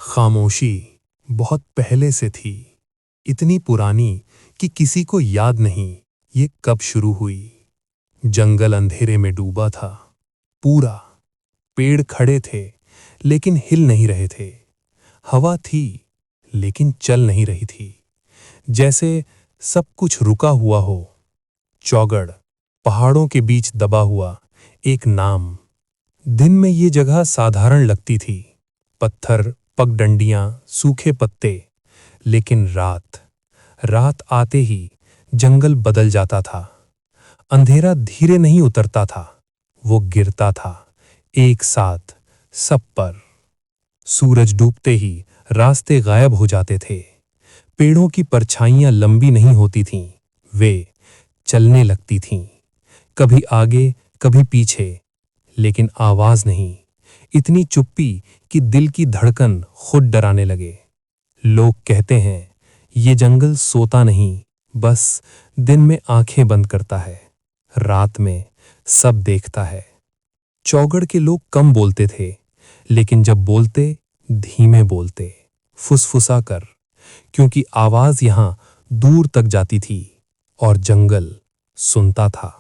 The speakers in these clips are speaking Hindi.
खामोशी बहुत पहले से थी, इतनी पुरानी कि किसी को याद नहीं ये कब शुरू हुई। जंगल अंधेरे में डूबा था पूरा। पेड़ खड़े थे लेकिन हिल नहीं रहे थे। हवा थी लेकिन चल नहीं रही थी, जैसे सब कुछ रुका हुआ हो। चौगड़, पहाड़ों के बीच दबा हुआ एक नाम। दिन में ये जगह साधारण लगती थी, पत्थर, पगडंडियां, सूखे पत्ते। लेकिन रात आते ही जंगल बदल जाता था। अंधेरा धीरे नहीं उतरता था, वो गिरता था एक साथ सब पर। सूरज डूबते ही रास्ते गायब हो जाते थे। पेड़ों की परछाइयां लंबी नहीं होती थीं, वे चलने लगती थीं, कभी आगे कभी पीछे, लेकिन आवाज नहीं। इतनी चुप्पी कि दिल की धड़कन खुद डराने लगे। लोग कहते हैं ये जंगल सोता नहीं, बस दिन में आंखें बंद करता है, रात में सब देखता है। चौगड़ के लोग कम बोलते थे, लेकिन जब बोलते धीमे बोलते, फुसफुसा कर, क्योंकि आवाज यहां दूर तक जाती थी और जंगल सुनता था।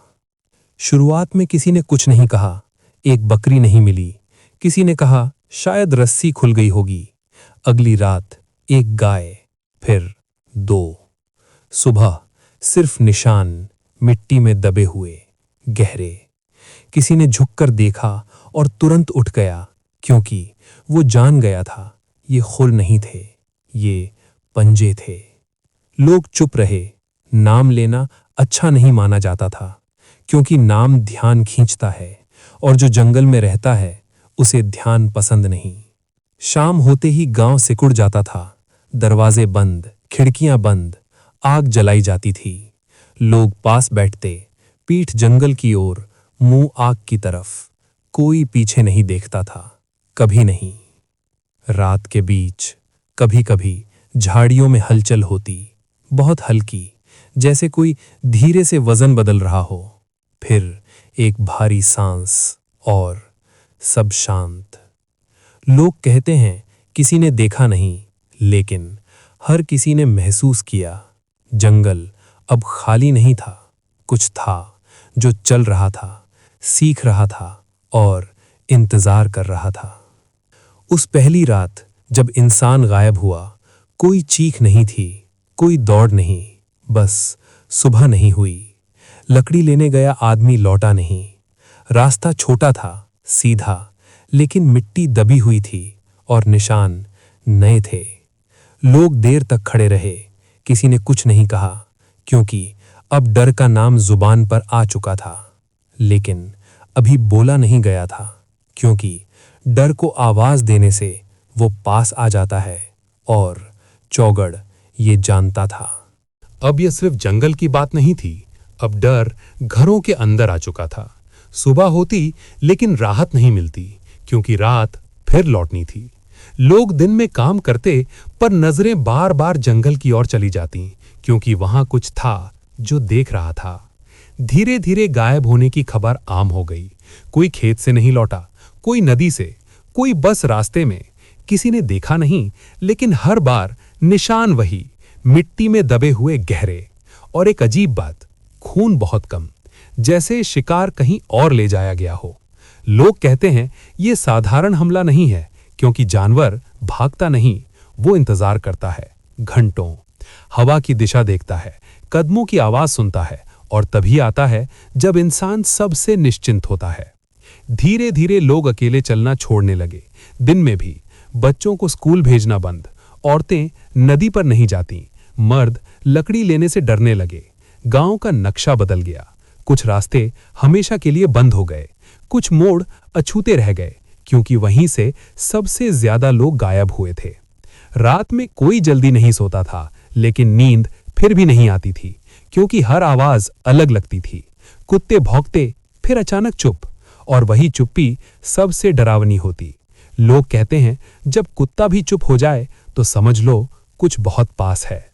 शुरुआत में किसी ने कुछ नहीं कहा। एक बकरी नहीं मिली। किसी ने कहा शायद रस्सी खुल गई होगी। अगली रात एक गाय, फिर 2। सुबह सिर्फ निशान, मिट्टी में दबे हुए, गहरे। किसी ने झुककर देखा और तुरंत उठ गया, क्योंकि वो जान गया था ये खुर नहीं थे, ये पंजे थे। लोग चुप रहे। नाम लेना अच्छा नहीं माना जाता था, क्योंकि नाम ध्यान खींचता है, और जो जंगल में रहता है उसे ध्यान पसंद नहीं। शाम होते ही गांव सिकुड़ जाता था। दरवाजे बंद, खिड़कियां बंद, आग जलाई जाती थी। लोग पास बैठते, पीठ जंगल की ओर, मुंह आग की तरफ। कोई पीछे नहीं देखता था, कभी नहीं। रात के बीच कभी कभी झाड़ियों में हलचल होती, बहुत हल्की, जैसे कोई धीरे से वजन बदल रहा हो। फिर एक भारी सांस और सब शांत। लोग कहते हैं किसी ने देखा नहीं, लेकिन हर किसी ने महसूस किया। जंगल अब खाली नहीं था, कुछ था जो चल रहा था, सीख रहा था और इंतजार कर रहा था। उस पहली रात जब इंसान गायब हुआ, कोई चीख नहीं थी, कोई दौड़ नहीं, बस सुबह नहीं हुई। लकड़ी लेने गया आदमी लौटा नहीं। रास्ता छोटा था, सीधा, लेकिन मिट्टी दबी हुई थी और निशान नए थे। लोग देर तक खड़े रहे। किसी ने कुछ नहीं कहा, क्योंकि अब डर का नाम जुबान पर आ चुका था। लेकिन अभी बोला नहीं गया था, क्योंकि डर को आवाज देने से वो पास आ जाता है, और चौगड़ ये जानता था। अब यह सिर्फ जंगल की बात नहीं थी, अब डर घरों के अंदर आ चुका था। सुबह होती लेकिन राहत नहीं मिलती, क्योंकि रात फिर लौटनी थी। लोग दिन में काम करते, पर नजरें बार बार जंगल की ओर चली जाती, क्योंकि वहां कुछ था जो देख रहा था। धीरे धीरे गायब होने की खबर आम हो गई। कोई खेत से नहीं लौटा, कोई नदी से, कोई बस रास्ते में। किसी ने देखा नहीं, लेकिन हर बार निशान वही, मिट्टी में दबे हुए गहरे। और एक अजीब बात, खून बहुत कम, जैसे शिकार कहीं और ले जाया गया हो। लोग कहते हैं यह साधारण हमला नहीं है, क्योंकि जानवर भागता नहीं, वो इंतजार करता है घंटों। हवा की दिशा देखता है, कदमों की आवाज सुनता है, और तभी आता है जब इंसान सबसे निश्चिंत होता है। धीरे धीरे लोग अकेले चलना छोड़ने लगे। दिन में भी बच्चों को स्कूल भेजना बंद, औरतें नदी पर नहीं जाती, मर्द लकड़ी लेने से डरने लगे। गांव का नक्शा बदल गया। कुछ रास्ते हमेशा के लिए बंद हो गए, कुछ मोड़ अछूते रह गए, क्योंकि वहीं से सबसे ज्यादा लोग गायब हुए थे। रात में कोई जल्दी नहीं सोता था, लेकिन नींद फिर भी नहीं आती थी, क्योंकि हर आवाज अलग लगती थी। कुत्ते भौंकते, फिर अचानक चुप, और वही चुप्पी सबसे डरावनी होती। लोग कहते हैं जब कुत्ता भी चुप हो जाए तो समझ लो कुछ बहुत पास है।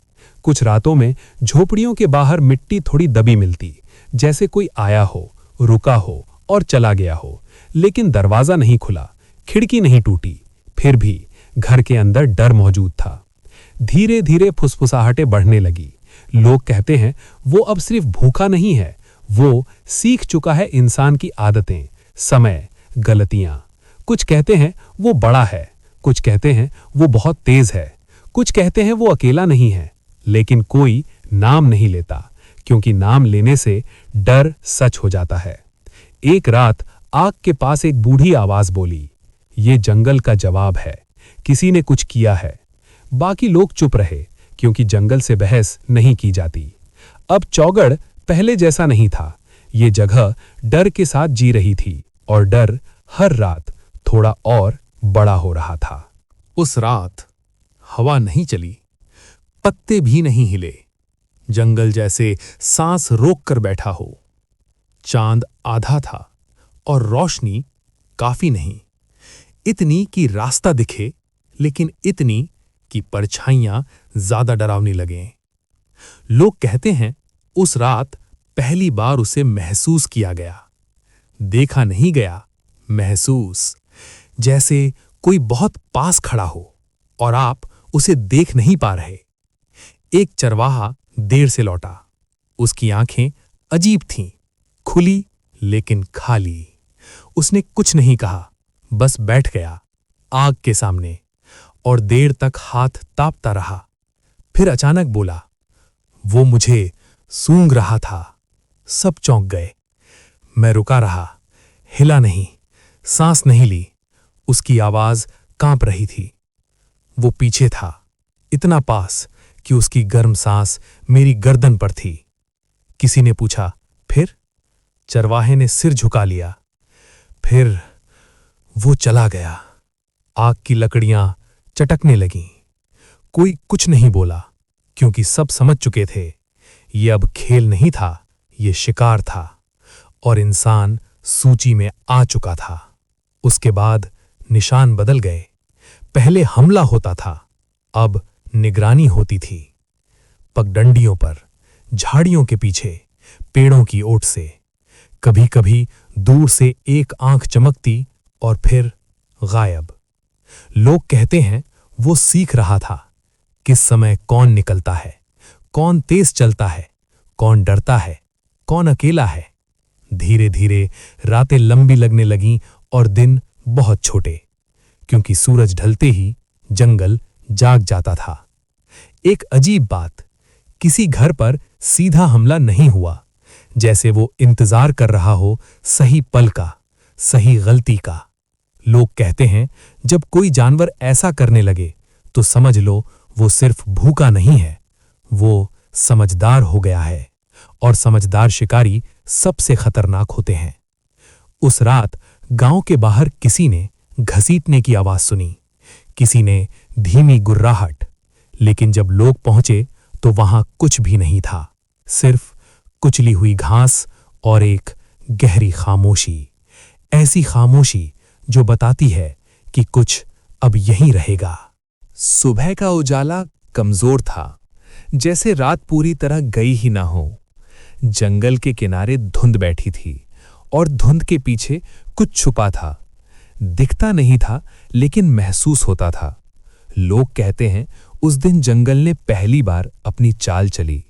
कुछ रातों में झोपड़ियों के बाहर मिट्टी थोड़ी दबी मिलती, जैसे कोई आया हो, रुका हो और चला गया हो, लेकिन दरवाजा नहीं खुला, खिड़की नहीं टूटी। फिर भी घर के अंदर डर मौजूद था। धीरे धीरे फुसफुसाहटें बढ़ने लगी। लोग कहते हैं वो अब सिर्फ भूखा नहीं है, वो सीख चुका है इंसान की आदतें, समय, गलतियां। कुछ कहते हैं वो बड़ा है, कुछ कहते हैं वो बहुत तेज है, कुछ कहते हैं वो अकेला नहीं है, लेकिन कोई नाम नहीं लेता, क्योंकि नाम लेने से डर सच हो जाता है। एक रात आग के पास एक बूढ़ी आवाज बोली, ये जंगल का जवाब है, किसी ने कुछ किया है। बाकी लोग चुप रहे, क्योंकि जंगल से बहस नहीं की जाती। अब चौगढ़ पहले जैसा नहीं था। ये जगह डर के साथ जी रही थी, और डर हर रात थोड़ा और बड़ा हो रहा था। उस रात हवा नहीं चली, पत्ते भी नहीं हिले। जंगल जैसे सांस रोक कर बैठा हो। चांद आधा था और रोशनी काफी नहीं, इतनी कि रास्ता दिखे, लेकिन इतनी कि परछाइयां ज्यादा डरावनी लगें। लोग कहते हैं उस रात पहली बार उसे महसूस किया गया। देखा नहीं गया, महसूस, जैसे कोई बहुत पास खड़ा हो और आप उसे देख नहीं पा रहे। एक चरवाहा देर से लौटा। उसकी आंखें अजीब थीं, खुली लेकिन खाली। उसने कुछ नहीं कहा, बस बैठ गया आग के सामने और देर तक हाथ तापता रहा। फिर अचानक बोला, वो मुझे सूंघ रहा था। सब चौंक गए। मैं रुका रहा, हिला नहीं, सांस नहीं ली। उसकी आवाज कांप रही थी। वो पीछे था, इतना पास कि उसकी गर्म सांस मेरी गर्दन पर थी। किसी ने पूछा, फिर? चरवाहे ने सिर झुका लिया। फिर वो चला गया। आग की लकड़ियां चटकने लगीं। कोई कुछ नहीं बोला, क्योंकि सब समझ चुके थे ये अब खेल नहीं था, ये शिकार था, और इंसान सूची में आ चुका था। उसके बाद निशान बदल गए। पहले हमला होता था, अब निगरानी होती थी। पगडंडियों पर, झाड़ियों के पीछे, पेड़ों की ओट से। कभी कभी दूर से एक आंख चमकती और फिर गायब। लोग कहते हैं वो सीख रहा था किस समय कौन निकलता है, कौन तेज चलता है, कौन डरता है, कौन अकेला है। धीरे धीरे रातें लंबी लगने लगीं और दिन बहुत छोटे, क्योंकि सूरज ढलते ही जंगल जाग जाता था। एक अजीब बात, किसी घर पर सीधा हमला नहीं हुआ, जैसे वो इंतजार कर रहा हो सही पल का, सही गलती का। लोग कहते हैं जब कोई जानवर ऐसा करने लगे तो समझ लो वो सिर्फ भूखा नहीं है, वो समझदार हो गया है, और समझदार शिकारी सबसे खतरनाक होते हैं। उस रात गांव के बाहर किसी ने घसीटने की आवाज सुनी, किसी ने धीमी गुर्राहट। लेकिन जब लोग पहुंचे तो वहां कुछ भी नहीं था, सिर्फ कुचली हुई घास और एक गहरी खामोशी। ऐसी खामोशी जो बताती है कि कुछ अब यहीं रहेगा। सुबह का उजाला कमजोर था, जैसे रात पूरी तरह गई ही ना हो। जंगल के किनारे धुंध बैठी थी, और धुंध के पीछे कुछ छुपा था। दिखता नहीं था, लेकिन महसूस होता था। लोग कहते हैं उस दिन जंगल ने पहली बार अपनी चाल चली।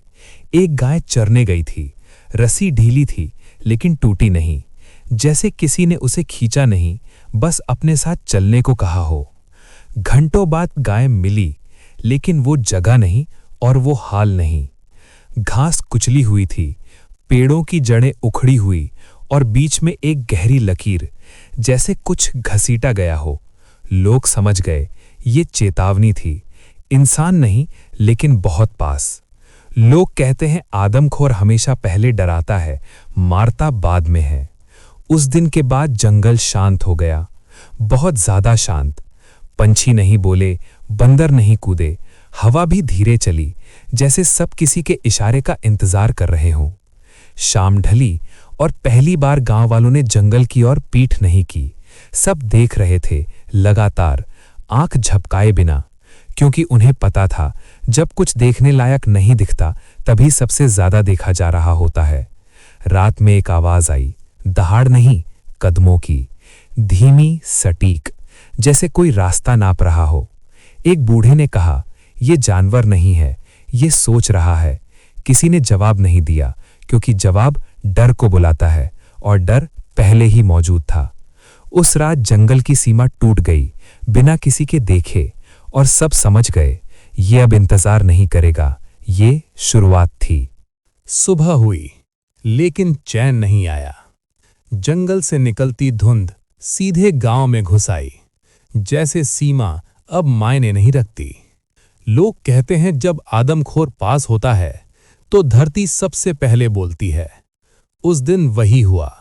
एक गाय चरने गई थी। रस्सी ढीली थी, लेकिन टूटी नहीं, जैसे किसी ने उसे खींचा नहीं, बस अपने साथ चलने को कहा हो। घंटों बाद गाय मिली, लेकिन वो जगह नहीं और वो हाल नहीं। घास कुचली हुई थी, पेड़ों की जड़ें उखड़ी हुई, और बीच में एक गहरी लकीर, जैसे कुछ घसीटा गया हो। लोग समझ गए ये चेतावनी थी, इंसान नहीं, लेकिन बहुत पास। लोग कहते हैं आदमखोर हमेशा पहले डराता है, मारता बाद में है। उस दिन के बाद जंगल शांत हो गया, बहुत ज्यादा शांत। पंछी नहीं बोले, बंदर नहीं कूदे, हवा भी धीरे चली, जैसे सब किसी के इशारे का इंतजार कर रहे हों। शाम ढली और पहली बार गांव वालों ने जंगल की ओर पीठ नहीं की। सब देख रहे थे, लगातार, आंख झपकाए बिना, क्योंकि उन्हें पता था जब कुछ देखने लायक नहीं दिखता तभी सबसे ज्यादा देखा जा रहा होता है। रात में एक आवाज आई, दहाड़ नहीं, कदमों की, धीमी, सटीक, जैसे कोई रास्ता नाप रहा हो। एक बूढ़े ने कहा, ये जानवर नहीं है, ये सोच रहा है। किसी ने जवाब नहीं दिया, क्योंकि जवाब डर को बुलाता है और डर पहले ही मौजूद था। उस रात जंगल की सीमा टूट गई, बिना किसी के देखे, और सब समझ गए, ये अब इंतजार नहीं करेगा, ये शुरुआत थी। सुबह हुई, लेकिन चैन नहीं आया। जंगल से निकलती धुंध सीधे गांव में घुस आई, जैसे सीमा अब मायने नहीं रखती। लोग कहते हैं जब आदमखोर पास होता है तो धरती सबसे पहले बोलती है। उस दिन वही हुआ।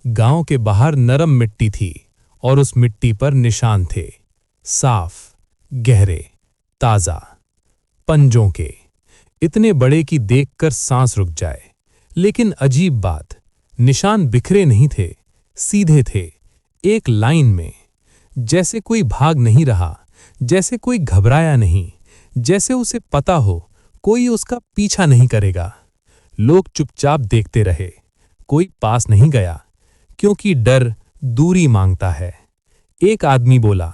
गांव के बाहर नरम मिट्टी थी और उस मिट्टी पर निशान थे, साफ, गहरे, ताजा, पंजों के, इतने बड़े कि देखकर सांस रुक जाए। लेकिन अजीब बात, निशान बिखरे नहीं थे, सीधे थे, एक लाइन में। जैसे कोई भाग नहीं रहा, जैसे कोई घबराया नहीं, जैसे उसे पता हो कोई उसका पीछा नहीं करेगा। लोग चुपचाप देखते रहे, कोई पास नहीं गया, क्योंकि डर दूरी मांगता है। एक आदमी बोला,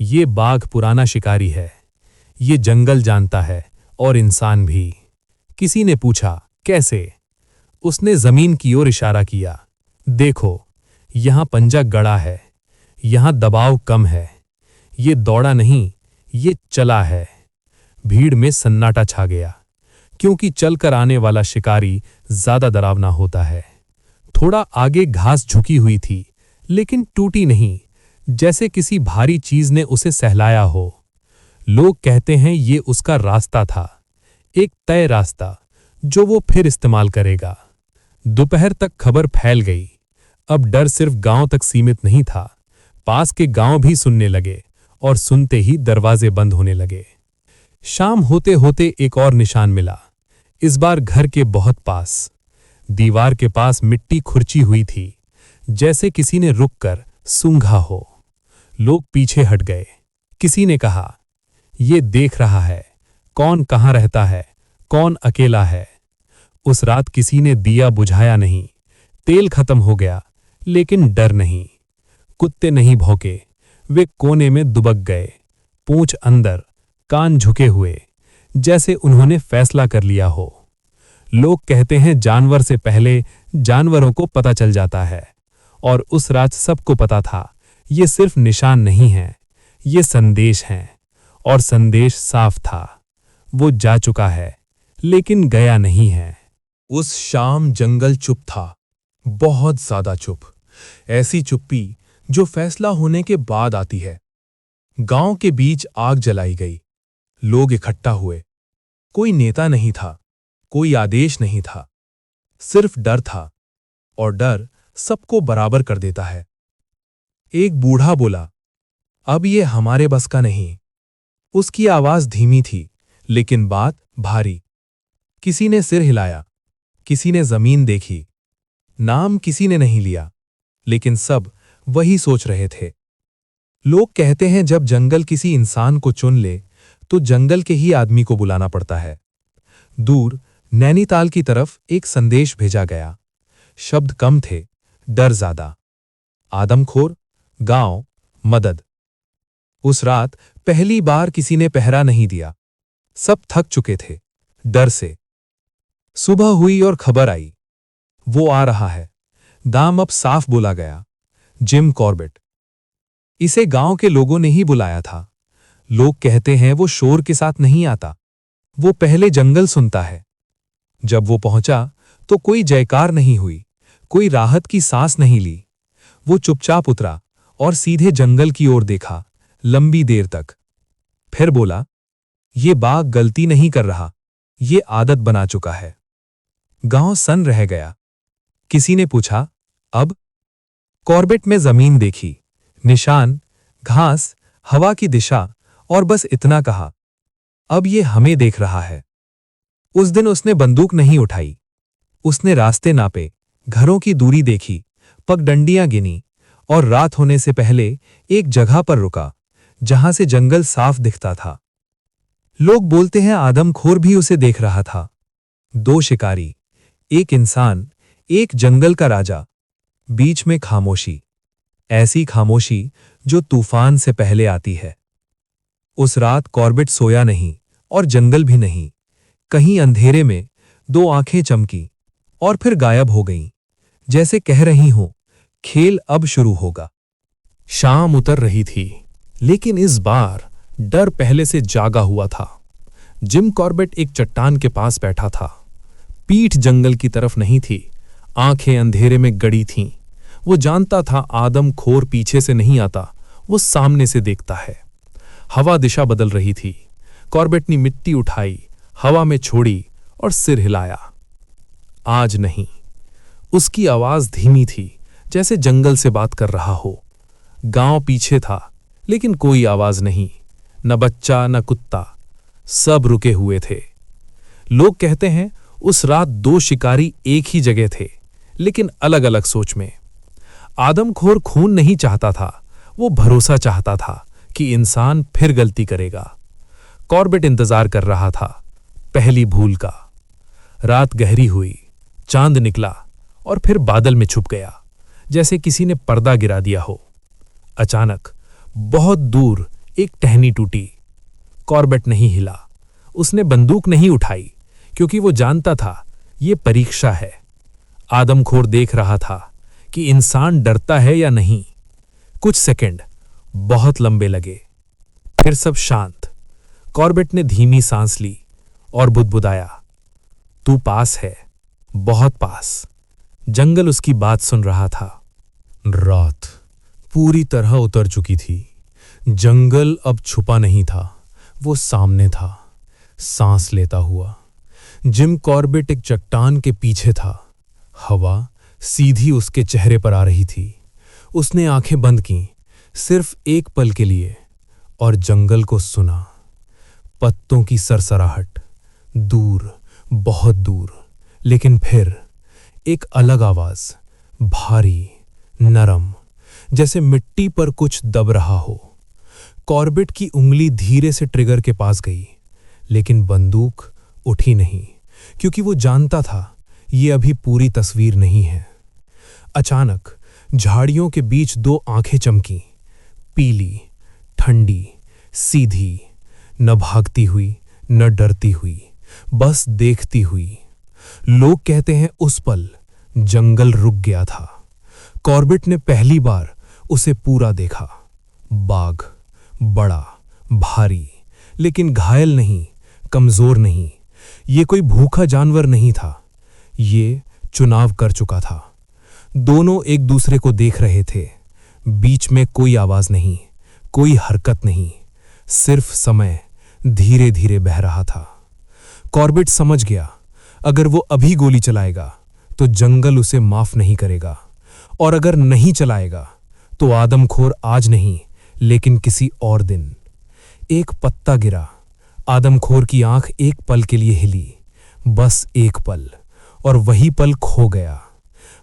ये बाघ पुराना शिकारी है, ये जंगल जानता है और इंसान भी। किसी ने पूछा, कैसे? उसने जमीन की ओर इशारा किया, देखो, यहां पंजा गड़ा है, यहां दबाव कम है, ये दौड़ा नहीं, ये चला है। भीड़ में सन्नाटा छा गया, क्योंकि चलकर आने वाला शिकारी ज्यादा डरावना होता है। थोड़ा आगे घास झुकी हुई थी, लेकिन टूटी नहीं, जैसे किसी भारी चीज ने उसे सहलाया हो। लोग कहते हैं ये उसका रास्ता था, एक तय रास्ता जो वो फिर इस्तेमाल करेगा। दोपहर तक खबर फैल गई। अब डर सिर्फ गांव तक सीमित नहीं था, पास के गांव भी सुनने लगे, और सुनते ही दरवाजे बंद होने लगे। शाम होते होते एक और निशान मिला, इस बार घर के बहुत पास। दीवार के पास मिट्टी खुरची हुई थी, जैसे किसी ने रुककर सूंघा हो। लोग पीछे हट गए। किसी ने कहा, ये देख रहा है, कौन कहाँ रहता है, कौन अकेला है। उस रात किसी ने दिया बुझाया नहीं। तेल खत्म हो गया, लेकिन डर नहीं। कुत्ते नहीं भौंके, वे कोने में दुबक गए, पूंछ अंदर, कान झुके हुए, जैसे उन्होंने फैसला कर लिया हो। लोग कहते हैं जानवर से पहले जानवरों को पता चल जाता है, और उस रात सबको पता था, ये सिर्फ निशान नहीं है, ये संदेश हैं, और संदेश साफ था। वो जा चुका है, लेकिन गया नहीं है। उस शाम जंगल चुप था, बहुत ज्यादा चुप, ऐसी चुप्पी जो फैसला होने के बाद आती है। गांव के बीच आग जलाई गई, लोग इकट्ठा हुए। कोई नेता नहीं था, कोई आदेश नहीं था, सिर्फ डर था, और डर सबको बराबर कर देता है। एक बूढ़ा बोला, अब ये हमारे बस का नहीं। उसकी आवाज धीमी थी, लेकिन बात भारी। किसी ने सिर हिलाया, किसी ने जमीन देखी, नाम किसी ने नहीं लिया, लेकिन सब वही सोच रहे थे। लोग कहते हैं जब जंगल किसी इंसान को चुन ले तो जंगल के ही आदमी को बुलाना पड़ता है। दूर नैनीताल की तरफ एक संदेश भेजा गया। शब्द कम थे, डर ज्यादा। आदमखोर, गांव, मदद। उस रात पहली बार किसी ने पहरा नहीं दिया। सब थक चुके थे, डर से। सुबह हुई और खबर आई, वो आ रहा है। दाम अब साफ बोला गया, जिम कॉर्बेट। इसे गांव के लोगों ने ही बुलाया था। लोग कहते हैं वो शोर के साथ नहीं आता, वो पहले जंगल सुनता है। जब वो पहुंचा तो कोई जयकार नहीं हुई, कोई राहत की सांस नहीं ली। वो चुपचाप उतरा और सीधे जंगल की ओर देखा, लंबी देर तक। फिर बोला, ये बाघ गलती नहीं कर रहा, ये आदत बना चुका है। गांव सन रह गया। किसी ने पूछा, अब? कॉर्बेट में जमीन देखी, निशान, घास, हवा की दिशा, और बस इतना कहा, अब ये हमें देख रहा है। उस दिन उसने बंदूक नहीं उठाई। उसने रास्ते नापे, घरों की दूरी देखी, पगडंडियां गिनी, और रात होने से पहले एक जगह पर रुका, जहां से जंगल साफ दिखता था। लोग बोलते हैं आदमखोर भी उसे देख रहा था। दो शिकारी, एक इंसान, एक जंगल का राजा, बीच में खामोशी, ऐसी खामोशी जो तूफान से पहले आती है। उस रात कॉर्बेट सोया नहीं और जंगल भी नहीं। कहीं अंधेरे में दो आंखें चमकी और फिर गायब हो गईं, जैसे कह रही हों, खेल अब शुरू होगा। शाम उतर रही थी, लेकिन इस बार डर पहले से जागा हुआ था। जिम कॉर्बेट एक चट्टान के पास बैठा था। पीठ जंगल की तरफ नहीं थी, आंखें अंधेरे में गड़ी थीं। वो जानता था आदमखोर पीछे से नहीं आता, वो सामने से देखता है। हवा दिशा बदल रही थी। कॉर्बेट ने मिट्टी उठाई, हवा में छोड़ी और सिर हिलाया। आज नहीं। उसकी आवाज धीमी थी, जैसे जंगल से बात कर रहा हो। गांव पीछे था, लेकिन कोई आवाज नहीं, न बच्चा न कुत्ता, सब रुके हुए थे। लोग कहते हैं उस रात दो शिकारी एक ही जगह थे, लेकिन अलग अलग सोच में। आदमखोर खून नहीं चाहता था, वो भरोसा चाहता था कि इंसान फिर गलती करेगा। कॉर्बेट इंतजार कर रहा था, पहली भूल का। रात गहरी हुई, चांद निकला और फिर बादल में छुप गया, जैसे किसी ने पर्दा गिरा दिया हो। अचानक बहुत दूर एक टहनी टूटी। कॉर्बेट नहीं हिला, उसने बंदूक नहीं उठाई, क्योंकि वो जानता था ये परीक्षा है। आदमखोर देख रहा था कि इंसान डरता है या नहीं। कुछ सेकंड बहुत लंबे लगे, फिर सब शांत। कॉर्बेट ने धीमी सांस ली और बुदबुदाया, तू पास है, बहुत पास। जंगल उसकी बात सुन रहा था। रात पूरी तरह उतर चुकी थी। जंगल अब छुपा नहीं था, वो सामने था, सांस लेता हुआ। जिम कॉर्बेट एक चट्टान के पीछे था। हवा सीधी उसके चेहरे पर आ रही थी। उसने आंखें बंद कीं, सिर्फ एक पल के लिए, और जंगल को सुना। पत्तों की सरसराहट, दूर, बहुत दूर, लेकिन फिर एक अलग आवाज, भारी, नरम, जैसे मिट्टी पर कुछ दब रहा हो। कॉर्बेट की उंगली धीरे से ट्रिगर के पास गई, लेकिन बंदूक उठी नहीं, क्योंकि वो जानता था ये अभी पूरी तस्वीर नहीं है। अचानक झाड़ियों के बीच दो आंखें चमकीं, पीली, ठंडी, सीधी, न भागती हुई न डरती हुई, बस देखती हुई। लोग कहते हैं उस पल जंगल रुक गया था। कॉर्बेट ने पहली बार उसे पूरा देखा। बाघ, बड़ा, भारी, लेकिन घायल नहीं, कमजोर नहीं। ये कोई भूखा जानवर नहीं था, ये चुनाव कर चुका था। दोनों एक दूसरे को देख रहे थे। बीच में कोई आवाज नहीं, कोई हरकत नहीं, सिर्फ समय धीरे धीरे बह रहा था। कॉर्बेट समझ गया, अगर वो अभी गोली चलाएगा तो जंगल उसे माफ नहीं करेगा, और अगर नहीं चलाएगा तो आदमखोर आज नहीं, लेकिन किसी और दिन। एक पत्ता गिरा। आदमखोर की आंख एक पल के लिए हिली, बस एक पल, और वही पल खो गया।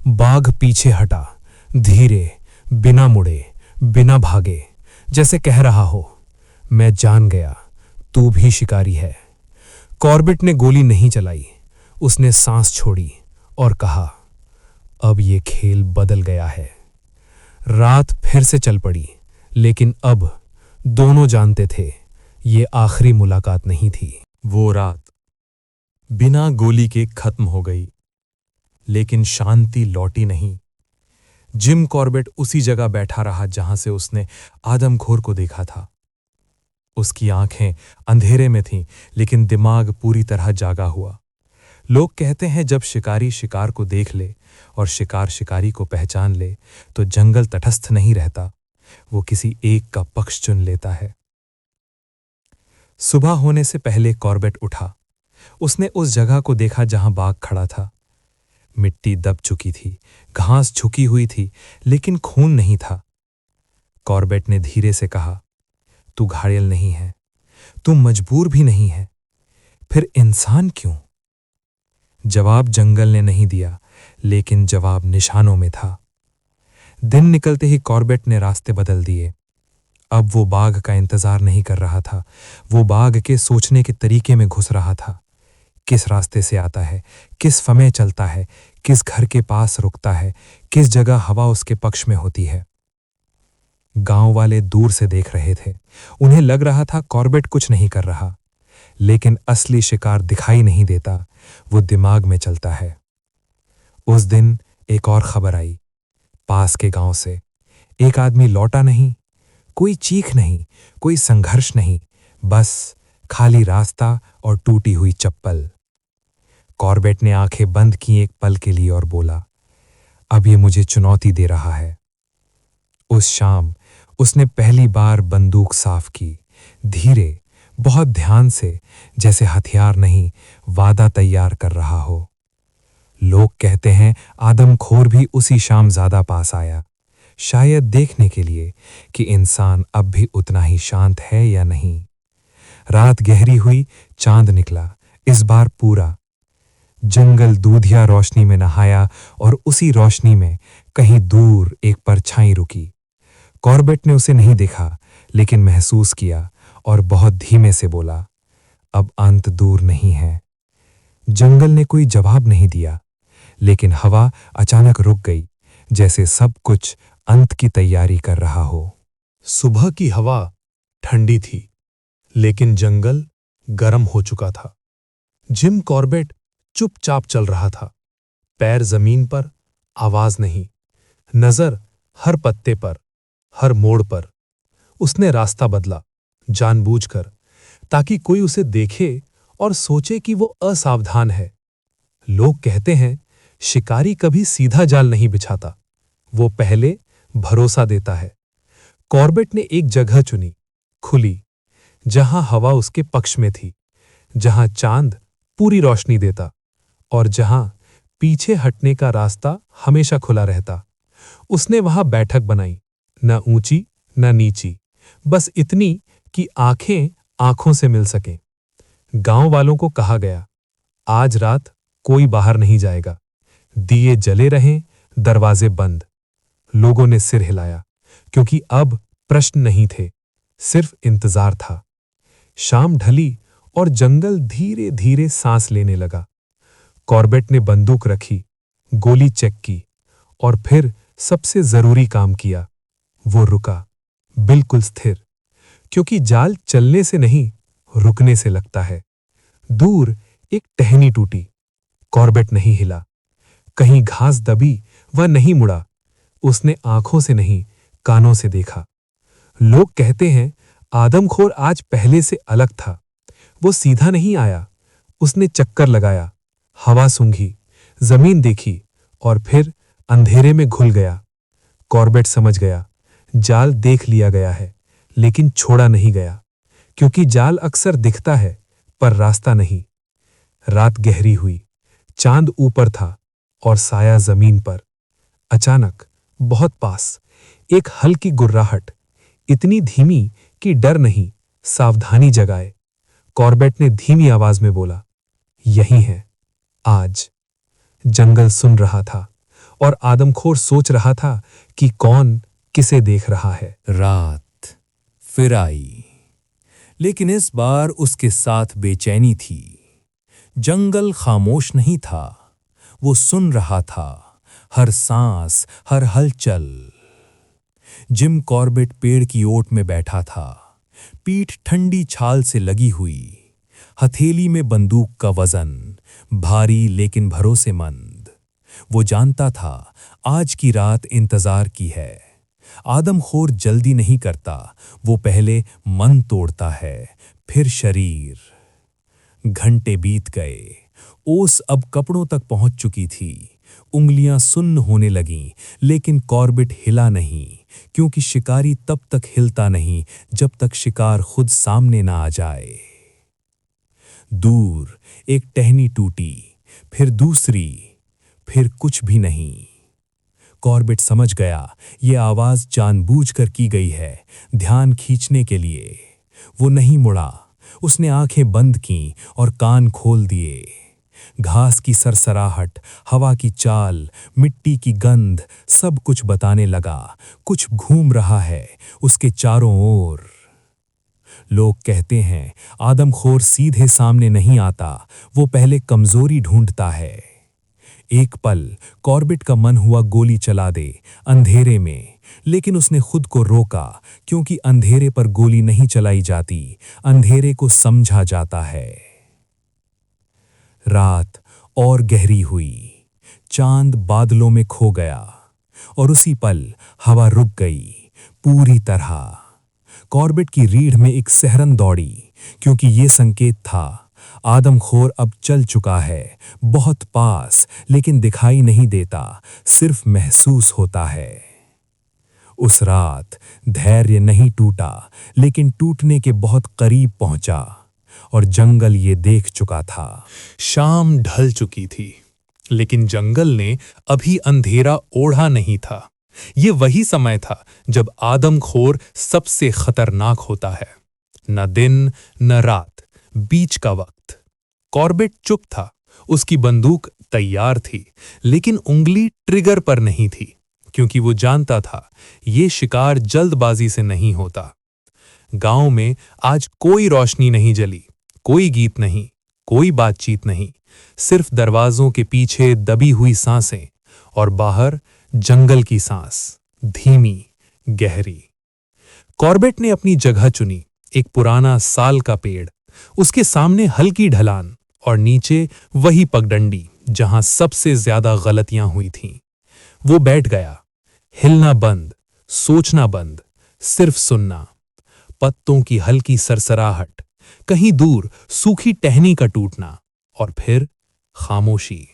बाघ पीछे हटा, धीरे, बिना मुड़े, बिना भागे, जैसे कह रहा हो, मैं जान गया, तू भी शिकारी है। कॉर्बेट ने गोली नहीं चलाई, उसने सांस छोड़ी और कहा, अब ये खेल बदल गया है। रात फिर से चल पड़ी, लेकिन अब दोनों जानते थे ये आखिरी मुलाकात नहीं थी। वो रात बिना गोली के खत्म हो गई, लेकिन शांति लौटी नहीं। जिम कॉर्बेट उसी जगह बैठा रहा जहां से उसने आदमखोर को देखा था। उसकी आंखें अंधेरे में थीं, लेकिन दिमाग पूरी तरह जागा हुआ। लोग कहते हैं जब शिकारी शिकार को देख ले और शिकार शिकारी को पहचान ले तो जंगल तटस्थ नहीं रहता, वो किसी एक का पक्ष चुन लेता है। सुबह होने से पहले कॉर्बेट उठा। उसने उस जगह को देखा जहां बाघ खड़ा था। मिट्टी दब चुकी थी, घास झुकी हुई थी, लेकिन खून नहीं था। कॉर्बेट ने धीरे से कहा, तू घायल नहीं है, तू मजबूर भी नहीं है, फिर इंसान क्यों? जवाब जंगल ने नहीं दिया, लेकिन जवाब निशानों में था। दिन निकलते ही कॉर्बेट ने रास्ते बदल दिए। अब वो बाघ का इंतजार नहीं कर रहा था, वो बाघ के सोचने के तरीके में घुस रहा था। किस रास्ते से आता है, किस समय चलता है, किस घर के पास रुकता है, किस जगह हवा उसके पक्ष में होती है। गांव वाले दूर से देख रहे थे। उन्हें लग रहा था कॉर्बेट कुछ नहीं कर रहा, लेकिन असली शिकार दिखाई नहीं देता, वो दिमाग में चलता है। उस दिन एक और खबर आई। पास के गांव से एक आदमी लौटा नहीं। कोई चीख नहीं, कोई संघर्ष नहीं, बस खाली रास्ता और टूटी हुई चप्पल। कॉर्बेट ने आंखें बंद की एक पल के लिए और बोला, अब ये मुझे चुनौती दे रहा है। उस शाम उसने पहली बार बंदूक साफ की, धीरे, बहुत ध्यान से, जैसे हथियार नहीं, वादा तैयार कर रहा हो। लोग कहते हैं आदमखोर भी उसी शाम ज्यादा पास आया, शायद देखने के लिए कि इंसान अब भी उतना ही शांत है या नहीं। रात गहरी हुई, चांद निकला, इस बार पूरा। जंगल दूधिया रोशनी में नहाया और उसी रोशनी में कहीं दूर एक परछाई रुकी। कॉर्बेट ने उसे नहीं देखा, लेकिन महसूस किया और बहुत धीमे से बोला, अब अंत दूर नहीं है। जंगल ने कोई जवाब नहीं दिया, लेकिन हवा अचानक रुक गई, जैसे सब कुछ अंत की तैयारी कर रहा हो। सुबह की हवा ठंडी थी, लेकिन जंगल गर्म हो चुका था। जिम कॉर्बेट चुपचाप चल रहा था, पैर जमीन पर, आवाज नहीं, नजर हर पत्ते पर, हर मोड़ पर। उसने रास्ता बदला, जानबूझकर, ताकि कोई उसे देखे और सोचे कि वो असावधान है। लोग कहते हैं शिकारी कभी सीधा जाल नहीं बिछाता, वो पहले भरोसा देता है। कॉर्बेट ने एक जगह चुनी, खुली, जहां हवा उसके पक्ष में थी, जहां चांद पूरी रोशनी देता और जहां पीछे हटने का रास्ता हमेशा खुला रहता। उसने वहां बैठक बनाई, न ऊंची न नीची, बस इतनी कि आंखें आंखों से मिल सकें। गांव वालों को कहा गया, आज रात कोई बाहर नहीं जाएगा, दिए जले रहें, दरवाजे बंद। लोगों ने सिर हिलाया, क्योंकि अब प्रश्न नहीं थे, सिर्फ इंतजार था। शाम ढली और जंगल धीरे धीरे सांस लेने लगा। कॉर्बेट ने बंदूक रखी, गोली चेक की और फिर सबसे जरूरी काम किया, वो रुका, बिल्कुल स्थिर, क्योंकि जाल चलने से नहीं, रुकने से लगता है। दूर एक टहनी टूटी, कॉर्बेट नहीं हिला, कहीं घास दबी, वह नहीं मुड़ा। उसने आंखों से नहीं, कानों से देखा। लोग कहते हैं आदमखोर आज पहले से अलग था। वो सीधा नहीं आया, उसने चक्कर लगाया, हवा सूंघी, जमीन देखी और फिर अंधेरे में घुल गया। कॉर्बेट समझ गया, जाल देख लिया गया है, लेकिन छोड़ा नहीं गया, क्योंकि जाल अक्सर दिखता है पर रास्ता नहीं। रात गहरी हुई, चांद ऊपर था और साया जमीन पर। अचानक, बहुत पास, एक हल्की गुर्राहट, इतनी धीमी कि डर नहीं, सावधानी जगाए। कॉर्बेट ने धीमी आवाज में बोला, यही है आज। जंगल सुन रहा था और आदमखोर सोच रहा था कि कौन किसे देख रहा है। रात फिर आई, लेकिन इस बार उसके साथ बेचैनी थी। जंगल खामोश नहीं था, वो सुन रहा था, हर सांस, हर हलचल। जिम कॉर्बेट पेड़ की ओट में बैठा था, पीठ ठंडी छाल से लगी हुई, हथेली में बंदूक का वजन, भारी लेकिन भरोसेमंद। वो जानता था आज की रात इंतजार की है। आदमखोर जल्दी नहीं करता, वो पहले मन तोड़ता है, फिर शरीर। घंटे बीत गए, ओस अब कपड़ों तक पहुंच चुकी थी, उंगलियां सुन्न होने लगीं, लेकिन कॉर्बेट हिला नहीं, क्योंकि शिकारी तब तक हिलता नहीं जब तक शिकार खुद सामने ना आ जाए। दूर एक टहनी टूटी, फिर दूसरी, फिर कुछ भी नहीं। कॉर्बेट समझ गया, ये आवाज जानबूझकर की गई है, ध्यान खींचने के लिए। वो नहीं मुड़ा, उसने आंखें बंद कीं और कान खोल दिए। घास की सरसराहट, हवा की चाल, मिट्टी की गंध, सब कुछ बताने लगा, कुछ घूम रहा है उसके चारों ओर। लोग कहते हैं आदमखोर सीधे सामने नहीं आता, वो पहले कमजोरी ढूंढता है। एक पल कॉर्बेट का मन हुआ गोली चला दे, अंधेरे में, लेकिन उसने खुद को रोका, क्योंकि अंधेरे पर गोली नहीं चलाई जाती, अंधेरे को समझा जाता है। रात और गहरी हुई, चांद बादलों में खो गया और उसी पल हवा रुक गई पूरी तरह। कॉर्बेट की रीढ़ में एक सिहरन दौड़ी, क्योंकि ये संकेत था आदमखोर अब चल चुका है, बहुत पास, लेकिन दिखाई नहीं देता, सिर्फ महसूस होता है। उस रात धैर्य नहीं टूटा, लेकिन टूटने के बहुत करीब पहुंचा, और जंगल ये देख चुका था। शाम ढल चुकी थी, लेकिन जंगल ने अभी अंधेरा ओढ़ा नहीं था। ये वही समय था जब आदमखोर सबसे खतरनाक होता है। न दिन न रात, बीच का वक्त। कॉर्बेट चुप था, उसकी बंदूक तैयार थी, लेकिन उंगली ट्रिगर पर नहीं थी, क्योंकि वो जानता था ये शिकार जल्दबाजी से नहीं होता। गांव में आज कोई रोशनी नहीं जली, कोई गीत नहीं, कोई बातचीत नहीं, सिर्फ दरवाजों के पीछे दबी हुई सांसें, और बाहर जंगल की सांस, धीमी, गहरी। कॉर्बेट ने अपनी जगह चुनी, एक पुराना साल का पेड़, उसके सामने हल्की ढलान, और नीचे वही पगडंडी जहां सबसे ज्यादा गलतियां हुई थीं। वो बैठ गया, हिलना बंद, सोचना बंद, सिर्फ सुनना। पत्तों की हल्की सरसराहट, कहीं दूर सूखी टहनी का टूटना, और फिर खामोशी।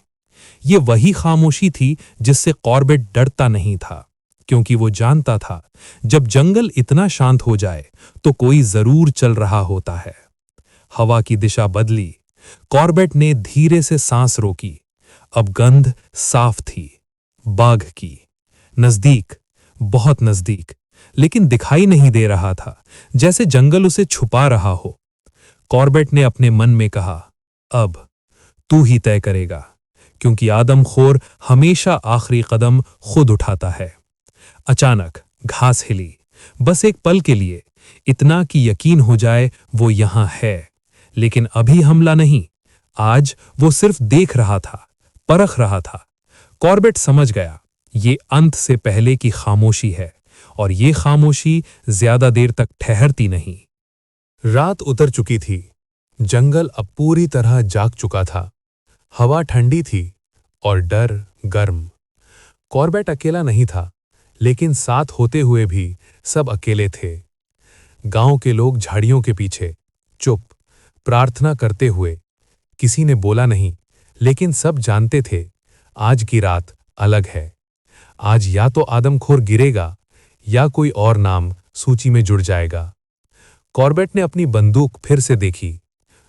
ये वही खामोशी थी जिससे कॉर्बेट डरता नहीं था, क्योंकि वो जानता था जब जंगल इतना शांत हो जाए तो कोई जरूर चल रहा होता है। हवा की दिशा बदली, कॉर्बेट ने धीरे से सांस रोकी। अब गंध साफ थी, बाघ की, नजदीक, बहुत नजदीक, लेकिन दिखाई नहीं दे रहा था, जैसे जंगल उसे छुपा रहा हो। कॉर्बेट ने अपने मन में कहा, अब तू ही तय करेगा, क्योंकि आदमखोर हमेशा आखिरी कदम खुद उठाता है। अचानक घास हिली, बस एक पल के लिए, इतना कि यकीन हो जाए वो यहां है, लेकिन अभी हमला नहीं। आज वो सिर्फ देख रहा था, परख रहा था। कॉर्बेट समझ गया, ये अंत से पहले की खामोशी है, और ये खामोशी ज्यादा देर तक ठहरती नहीं। रात उतर चुकी थी, जंगल अब पूरी तरह जाग चुका था। हवा ठंडी थी और डर गर्म। कॉर्बेट अकेला नहीं था, लेकिन साथ होते हुए भी सब अकेले थे। गांव के लोग झाड़ियों के पीछे चुप, प्रार्थना करते हुए। किसी ने बोला नहीं, लेकिन सब जानते थे आज की रात अलग है। आज या तो आदमखोर गिरेगा या कोई और नाम सूची में जुड़ जाएगा। कॉर्बेट ने अपनी बंदूक फिर से देखी,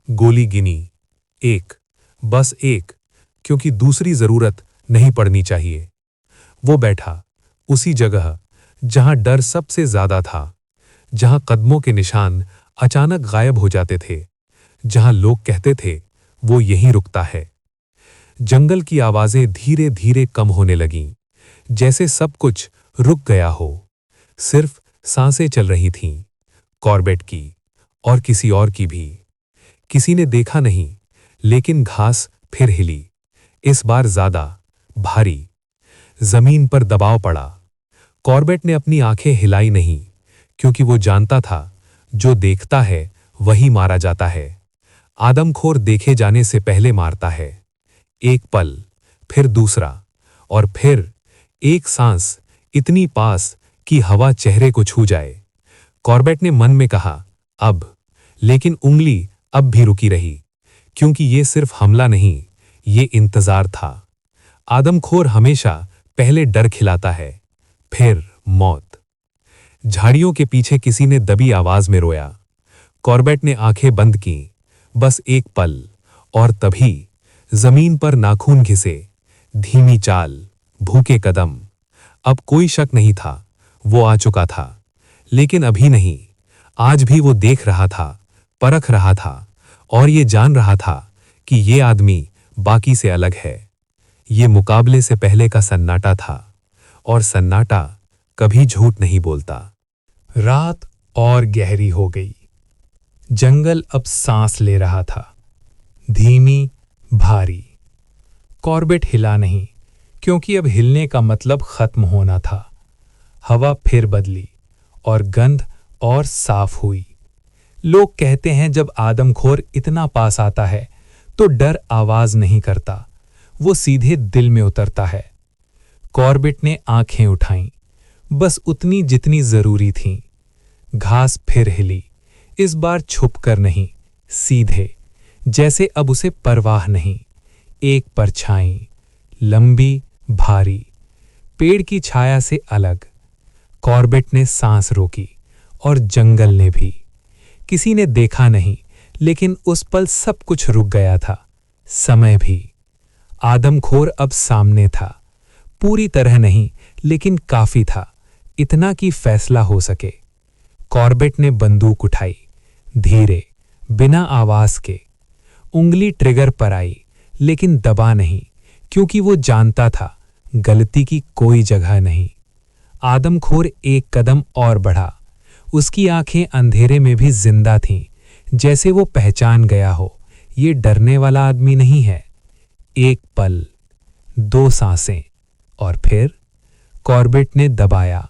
गोली गिनी, एक, बस एक, क्योंकि दूसरी जरूरत नहीं पड़नी चाहिए। वो बैठा उसी जगह जहां डर सबसे ज्यादा था, जहां कदमों के निशान अचानक गायब हो जाते थे, जहां लोग कहते थे वो यहीं रुकता है। जंगल की आवाजें धीरे धीरे कम होने लगीं, जैसे सब कुछ रुक गया हो। सिर्फ सांसें चल रही थीं, कॉर्बेट की और किसी और की भी। किसी ने देखा नहीं, लेकिन घास फिर हिली, इस बार ज्यादा भारी। जमीन पर दबाव पड़ा। कॉर्बेट ने अपनी आंखें हिलाई नहीं, क्योंकि वो जानता था जो देखता है वही मारा जाता है। आदमखोर देखे जाने से पहले मारता है। एक पल, फिर दूसरा, और फिर एक सांस इतनी पास कि हवा चेहरे को छू जाए। कॉर्बेट ने मन में कहा, अब, लेकिन उंगली अब भी रुकी रही, क्योंकि ये सिर्फ हमला नहीं, ये इंतजार था। आदमखोर हमेशा पहले डर खिलाता है, फिर मौत। झाड़ियों के पीछे किसी ने दबी आवाज में रोया। कॉर्बेट ने आंखें बंद की, बस एक पल, और तभी जमीन पर नाखून घिसे, धीमी चाल, भूखे कदम। अब कोई शक नहीं था, वो आ चुका था, लेकिन अभी नहीं। आज भी वो देख रहा था, परख रहा था, और ये जान रहा था कि ये आदमी बाकी से अलग है। ये मुकाबले से पहले का सन्नाटा था, और सन्नाटा कभी झूठ नहीं बोलता। रात और गहरी हो गई। जंगल अब सांस ले रहा था, धीमी, भारी। कॉर्बेट हिला नहीं, क्योंकि अब हिलने का मतलब खत्म होना था। हवा फिर बदली और गंध और साफ हुई। लोग कहते हैं जब आदमखोर इतना पास आता है तो डर आवाज नहीं करता, वो सीधे दिल में उतरता है। कॉर्बेट ने आंखें उठाईं, बस उतनी जितनी जरूरी थीं। घास फिर हिली, इस बार छुपकर नहीं, सीधे, जैसे अब उसे परवाह नहीं। एक परछाई, लंबी, भारी, पेड़ की छाया से अलग। कॉर्बेट ने सांस रोकी और जंगल ने भी। किसी ने देखा नहीं, लेकिन उस पल सब कुछ रुक गया था, समय भी। आदमखोर अब सामने था, पूरी तरह नहीं, लेकिन काफी था, इतना कि फैसला हो सके। कॉर्बेट ने बंदूक उठाई, धीरे, बिना आवाज के। उंगली ट्रिगर पर आई, लेकिन दबा नहीं, क्योंकि वो जानता था गलती की कोई जगह नहीं। आदमखोर एक कदम और बढ़ा, उसकी आंखें अंधेरे में भी जिंदा थीं, जैसे वो पहचान गया हो, ये डरने वाला आदमी नहीं है। एक पल, 2 सांसें, और फिर कॉर्बेट ने दबाया,